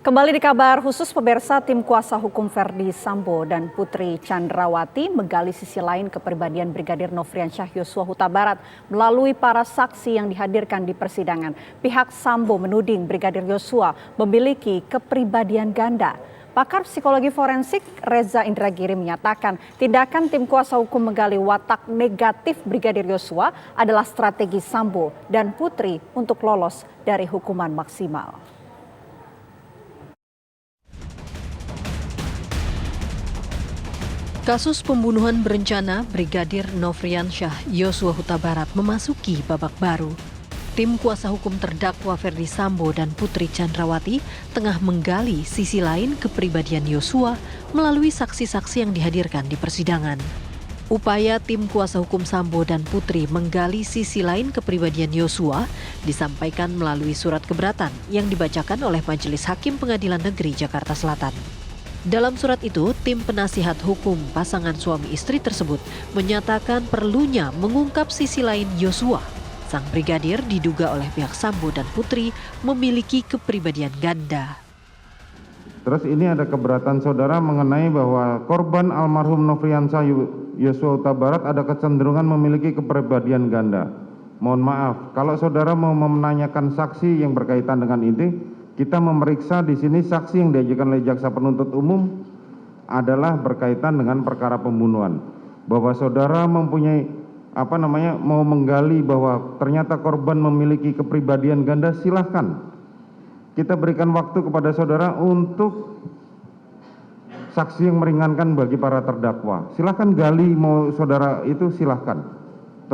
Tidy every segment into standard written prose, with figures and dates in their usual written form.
Kembali di kabar khusus pemirsa, tim kuasa hukum Verdi Sambo dan Putri Chandrawati menggali sisi lain kepribadian Brigadir Nofriansyah Yosua Huta Barat melalui para saksi yang dihadirkan di persidangan. Pihak Sambo menuding Brigadir Yosua memiliki kepribadian ganda. Pakar psikologi forensik Reza Indragiri menyatakan tindakan tim kuasa hukum menggali watak negatif Brigadir Yosua adalah strategi Sambo dan Putri untuk lolos dari hukuman maksimal. Kasus pembunuhan berencana Brigadir Nofriansyah Yosua Huta Barat memasuki babak baru. Tim kuasa hukum terdakwa Verdi Sambo dan Putri Chandrawati tengah menggali sisi lain kepribadian Yosua melalui saksi-saksi yang dihadirkan di persidangan. Upaya tim kuasa hukum Sambo dan Putri menggali sisi lain kepribadian Yosua disampaikan melalui surat keberatan yang dibacakan oleh Majelis Hakim Pengadilan Negeri Jakarta Selatan. Dalam surat itu, tim penasihat hukum pasangan suami istri tersebut menyatakan perlunya mengungkap sisi lain Yosua. Sang brigadir diduga oleh pihak Sambo dan Putri memiliki kepribadian ganda. Terus ini ada keberatan saudara mengenai bahwa korban almarhum Nofriansyah Yosua Huta Barat ada kecenderungan memiliki kepribadian ganda. Mohon maaf, kalau saudara mau menanyakan saksi yang berkaitan dengan ini, kita memeriksa di sini saksi yang diajukan oleh jaksa penuntut umum adalah berkaitan dengan perkara pembunuhan. Bahwa saudara mempunyai mau menggali bahwa ternyata korban memiliki kepribadian ganda, silahkan. Kita berikan waktu kepada saudara untuk saksi yang meringankan bagi para terdakwa. Silahkan gali, mau saudara itu silahkan.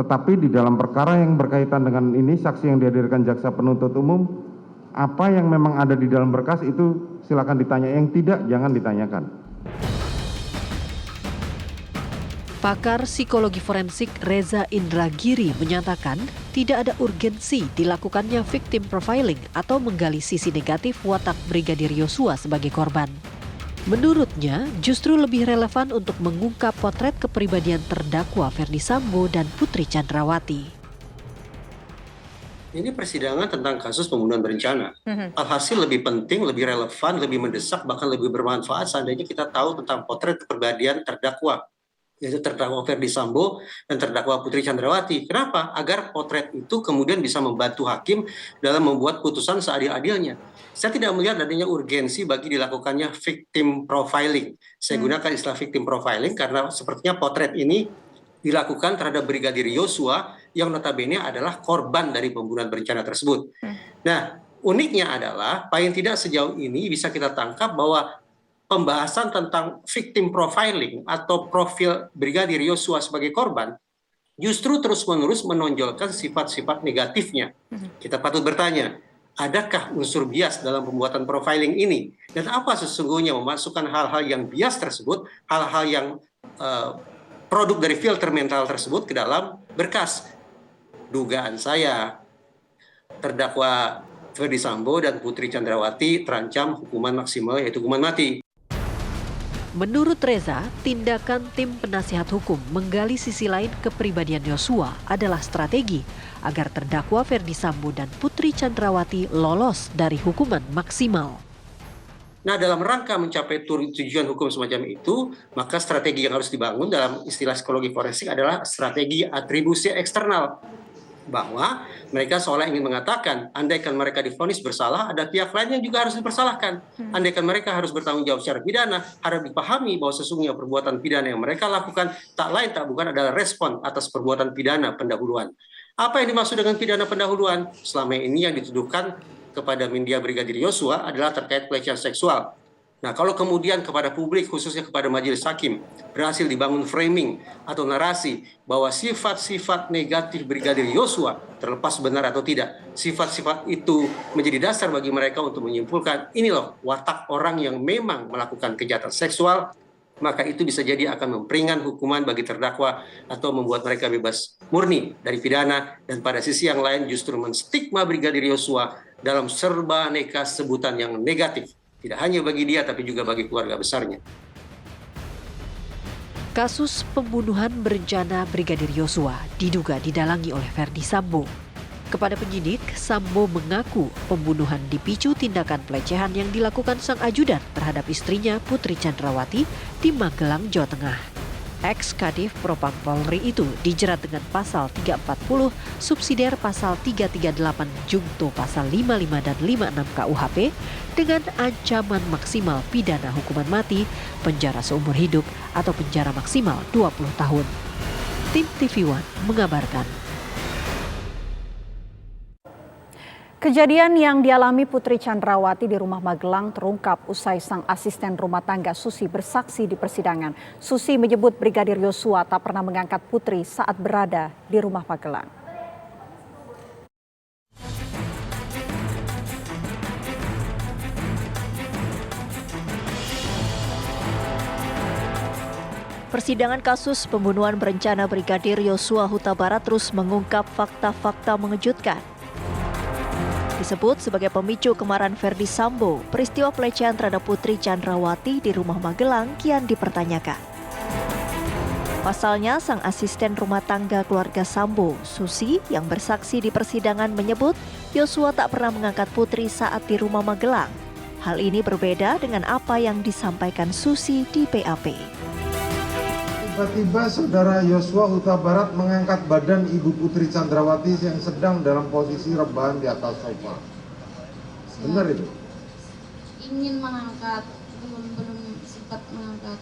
Tetapi di dalam perkara yang berkaitan dengan ini, saksi yang dihadirkan jaksa penuntut umum, apa yang memang ada di dalam berkas itu silakan ditanya, yang tidak jangan ditanyakan. Pakar psikologi forensik Reza Indragiri menyatakan tidak ada urgensi dilakukannya victim profiling atau menggali sisi negatif watak Brigadir Yosua sebagai korban. Menurutnya, justru lebih relevan untuk mengungkap potret kepribadian terdakwa Verdi Sambo dan Putri Chandrawati. Ini persidangan tentang kasus pembunuhan berencana. Alhasil lebih penting, lebih relevan, lebih mendesak, bahkan lebih bermanfaat seandainya kita tahu tentang potret kepribadian terdakwa, yaitu terdakwa Verdi Sambo dan terdakwa Putri Chandrawati. Kenapa? Agar potret itu kemudian bisa membantu hakim dalam membuat putusan seadil-adilnya. Saya tidak melihat adanya urgensi bagi dilakukannya victim profiling. Saya gunakan istilah victim profiling karena sepertinya potret ini dilakukan terhadap Brigadir Yosua yang notabene adalah korban dari pembunuhan berencana tersebut. Nah, uniknya adalah paling tidak sejauh ini bisa kita tangkap bahwa pembahasan tentang victim profiling atau profil Brigadir Yosua sebagai korban justru terus-menerus menonjolkan sifat-sifat negatifnya. Kita patut bertanya, adakah unsur bias dalam pembuatan profiling ini? Dan apa sesungguhnya memasukkan hal-hal yang bias tersebut, hal-hal yang produk dari filter mental tersebut ke dalam berkas? Dugaan saya, terdakwa Verdi Sambo dan Putri Chandrawati terancam hukuman maksimal, yaitu hukuman mati. Menurut Reza, tindakan tim penasihat hukum menggali sisi lain kepribadian Yosua adalah strategi agar terdakwa Verdi Sambo dan Putri Chandrawati lolos dari hukuman maksimal. Nah, dalam rangka mencapai tujuan hukum semacam itu, maka strategi yang harus dibangun dalam istilah psikologi forensik adalah strategi atribusi eksternal. Bahwa mereka seolah ingin mengatakan, andaikan mereka divonis bersalah, ada pihak lain yang juga harus dipersalahkan. Andaikan mereka harus bertanggung jawab secara pidana, harus dipahami bahwa sesungguhnya perbuatan pidana yang mereka lakukan tak lain tak bukan adalah respon atas perbuatan pidana pendahuluan. Apa yang dimaksud dengan pidana pendahuluan? Selama ini yang dituduhkan kepada Mindia Brigadir Yosua adalah terkait pelecehan seksual. Nah, kalau kemudian kepada publik, khususnya kepada majelis hakim, berhasil dibangun framing atau narasi bahwa sifat-sifat negatif Brigadir Yosua, terlepas benar atau tidak, sifat-sifat itu menjadi dasar bagi mereka untuk menyimpulkan ini loh watak orang yang memang melakukan kejahatan seksual, maka itu bisa jadi akan memperingan hukuman bagi terdakwa atau membuat mereka bebas murni dari pidana, dan pada sisi yang lain justru menstigma Brigadir Yosua dalam serba aneka sebutan yang negatif. Tidak hanya bagi dia, tapi juga bagi keluarga besarnya. Kasus pembunuhan berencana Brigadir Yosua diduga didalangi oleh Verdi Sambo. Kepada penyidik, Sambo mengaku pembunuhan dipicu tindakan pelecehan yang dilakukan sang ajudan terhadap istrinya Putri Chandrawati di Magelang, Jawa Tengah. Ex-Kadif Propam Polri itu dijerat dengan pasal 340, subsidiar pasal 338, jungto pasal 55 dan 56 KUHP dengan ancaman maksimal pidana hukuman mati, penjara seumur hidup, atau penjara maksimal 20 tahun. Tim TV One mengabarkan. Kejadian yang dialami Putri Chandrawati di rumah Magelang terungkap usai sang asisten rumah tangga Susi bersaksi di persidangan. Susi menyebut Brigadir Yosua tak pernah mengangkat Putri saat berada di rumah Magelang. Persidangan kasus pembunuhan berencana Brigadir Yosua Huta Barat terus mengungkap fakta-fakta mengejutkan. Disebut sebagai pemicu kemarahan Ferdi Sambo, peristiwa pelecehan terhadap Putri Chandrawati di rumah Magelang kian dipertanyakan. Pasalnya, sang asisten rumah tangga keluarga Sambo, Susi, yang bersaksi di persidangan menyebut Yosua tak pernah mengangkat Putri saat di rumah Magelang. Hal ini berbeda dengan apa yang disampaikan Susi di BAP. Tiba-tiba saudara Yosua Huta Barat mengangkat badan Ibu Putri Chandrawati yang sedang dalam posisi rebahan di atas sofa. Benar itu? Ingin mengangkat, belum sempat mengangkat.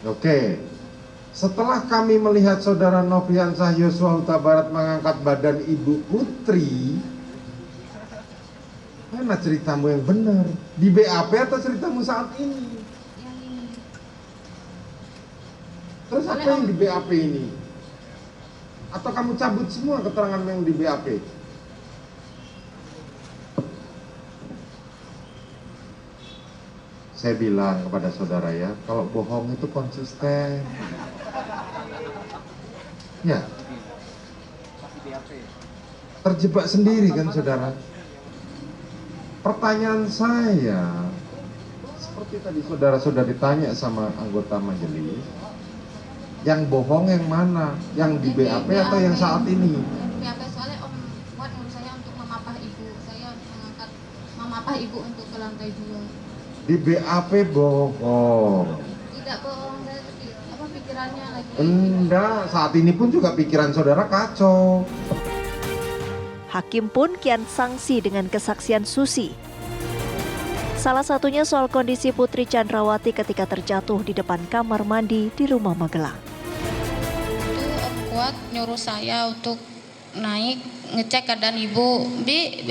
Oke. Setelah kami melihat saudara Nofriansyah Yosua Huta Barat mengangkat badan Ibu Putri, mana ceritamu yang benar? Di BAP atau ceritamu saat ini? Yang ini. Terus apa yang di BAP ini? Atau kamu cabut semua keterangan yang di BAP? Saya bilang kepada saudara ya, kalau bohong itu konsisten. Ya. Terjebak sendiri kan saudara? Pertanyaan saya, seperti tadi saudara-saudara ditanya sama anggota majelis, yang bohong yang mana? Yang di BAP atau yang saat ini? Yang BAP soalnya Om buat menurut saya untuk memapah ibu. Saya mengangkat memapah ibu untuk ke lantai 2. Di BAP bohong. Tidak bohong, saya apa pikirannya lagi. Enggak, saat ini pun juga pikiran saudara kacau. Hakim pun kian sanksi dengan kesaksian Susi. Salah satunya soal kondisi Putri Chandrawati ketika terjatuh di depan kamar mandi di rumah Magelang. Itu Om Kuat nyuruh saya untuk naik ngecek keadaan ibu.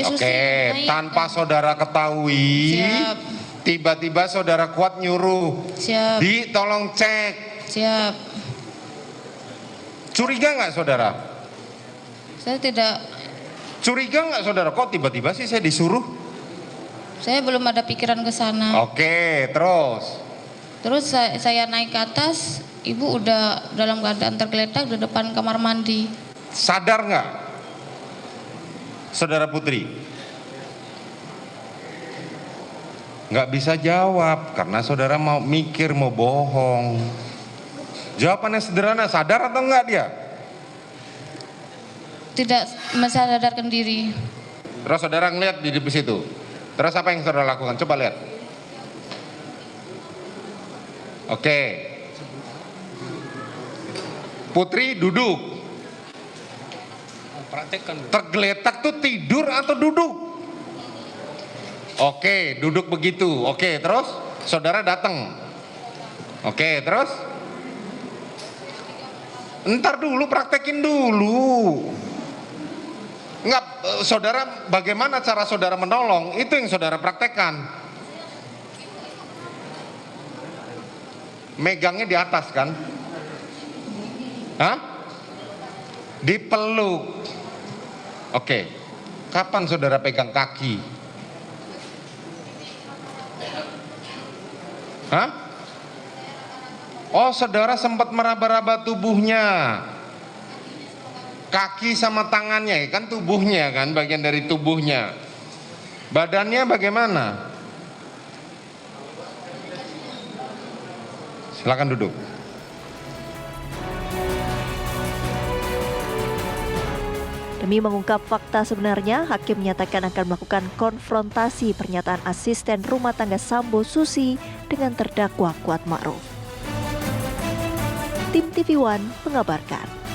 Susi, naik. Tanpa saudara ketahui, Siap. tiba-tiba saudara Kuat nyuruh, Siap. Di tolong cek. Siap. Curiga nggak saudara? Saya tidak. Curiga nggak saudara? Kok tiba-tiba sih saya disuruh? Saya belum ada pikiran ke sana. Oke, terus? Terus saya naik ke atas, ibu udah dalam keadaan tergeletak di depan kamar mandi. Sadar nggak, saudara Putri? Nggak bisa jawab karena saudara mau mikir, mau bohong. Jawabannya sederhana, sadar atau enggak dia? Tidak mensadarkan diri. Terus saudara ngeliat di situ. Terus apa yang saudara lakukan? Coba lihat. Oke. Putri duduk. Tergeletak tuh tidur atau duduk? Oke, duduk begitu. Oke, terus saudara datang. Oke, terus? Ntar dulu, praktekin dulu. Enggak, saudara, bagaimana cara saudara menolong? Itu yang saudara praktekkan. Megangnya di atas kan? Hah? Dipeluk. Oke. Kapan saudara pegang kaki? Hah? Oh, saudara sempat meraba-raba tubuhnya. Kaki sama tangannya, kan tubuhnya kan, bagian dari tubuhnya. Badannya bagaimana? Silakan duduk. Demi mengungkap fakta sebenarnya, hakim menyatakan akan melakukan konfrontasi pernyataan asisten rumah tangga Sambo Susi dengan terdakwa Kuat Ma'ruf. Tim TV One mengabarkan.